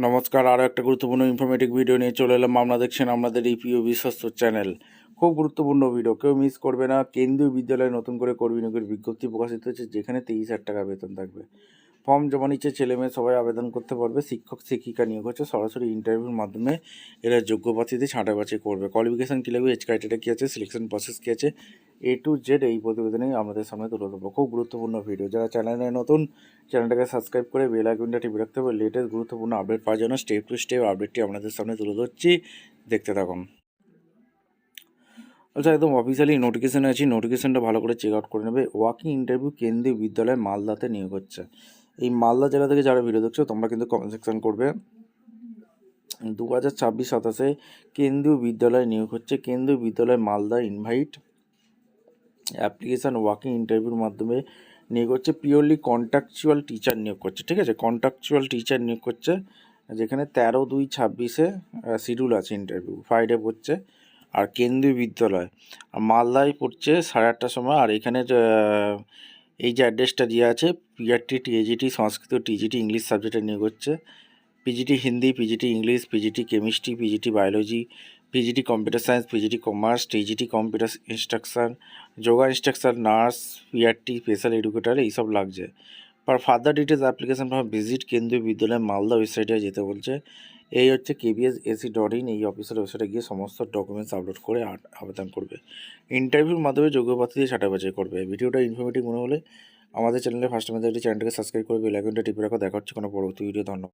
নমস্কার, আরও একটা গুরুত্বপূর্ণ ইনফরমেটিভ ভিডিও নিয়ে চলে এলাম। আপনারা দেখছেন আপনাদের এই প্রিয় বিশ্বস্ত চ্যানেল। খুব গুরুত্বপূর্ণ ভিডিও, কেউ মিস করবে না। কেন্দ্রীয় বিদ্যালয়ে নতুন করে কর্মী নিয়োগের বিজ্ঞপ্তি প্রকাশিত হয়েছে, যেখানে 23,000 টাকা বেতন থাকবে। ফর্ম জমা নিচ্ছে, ছেলে মেয়ে সবাই আবেদন করতে পারবে। শিক্ষক শিক্ষিকা নিয়োগ হচ্ছে, সরাসরি ইন্টারভিউর মাধ্যমে এরা যোগ্য প্রার্থীদের ছাঁটাই বাছাই করবে। কোয়ালিফিকেশান কী লাগবে, এজ ক্রাইটেরিয়া কী আছে, সিলেকশন প্রসেস কী আছে, A to Z এই প্রতিবেদনেই আমাদের সামনে তুলে দেবো। খুব গুরুত্বপূর্ণ ভিডিও। যারা চ্যানেলে নতুন, চ্যানেলটাকে সাবস্ক্রাইব করে বেল আইকনটা টিপে রাখতে হবে লেটেস্ট গুরুত্বপূর্ণ আপডেট পাওয়ার জন্য। স্টেপ টু স্টেপ আপডেটটি আপনাদের সামনে তুলে ধরছি, দেখতে থাকুন। আচ্ছা, একদম অফিসিয়ালি নোটিফিকেশানে আছি, নোটিফিকেশানটা ভালো করে চেক আউট করে নেবে। ওয়াকিং ইন্টারভিউ কেন্দ্রীয় বিদ্যালয় মালদাতে নিয়োগ হচ্ছে। এই মালদা জেলা থেকে যারা ভিডিও দেখছো তোমরা কিন্তু কমেন্ট সেকশন করবে। 2026-27 কেন্দ্রীয় বিদ্যালয় নিয়োগ হচ্ছে। কেন্দ্রীয় বিদ্যালয় মালদা ইনভাইট অ্যাপ্লিকেশান ওয়াকিং ইন্টারভিউর মাধ্যমে নিয়োগ হচ্ছে। পিওরলি কন্ট্রাকচুয়াল টিচার নিয়োগ করছে, ঠিক আছে, কন্ট্রাকচুয়াল টিচার নিয়োগ করছে। যেখানে 13/2/26 শিডিউল আছে, ইন্টারভিউ ফ্রাইডে পড়ছে। আর কেন্দ্রীয় বিদ্যালয় মালদায় পড়ছে 8:30টার সময়। আর এখানে এই যে অ্যাড্রেসটা দেওয়া আছে, PRT TAGT সংস্কৃত, TGT ইংলিশ সাবজেক্টে নিয়োগ হচ্ছে। PGT Hindi, PGT English, PGT chemistry, PGT biology, PGT computer science, PGT commerce, TGT computer instruction, yoga instruction, nurse, PRT special educator এইসব লাগছে। For further details application for visit কেন্দ্রীয় বিদ্যালয় মালদা ওয়েবসাইটে যেতে বলছে। এই হচ্ছে kbsac.in, এই অফিসের ওয়েবসাইটে গিয়ে সমস্ত ডকুমেন্টস আপলোড করে আবেদন করবে। ইন্টারভিউর মাধ্যমে যোগ্য প্রার্থীদের ছাঁটাই বাছাই করবে। ভিডিওটা ইনফরমেটিভ মনে হলে আমাদের চ্যানেলে ফার্স্ট আমাদের চ্যানেলটাকে সাবস্ক্রাইব করে বেল আইকনটা টিপে রাখো। দেখা হচ্ছে কোনো পরবর্তী ভিডিও। ধন্যবাদ।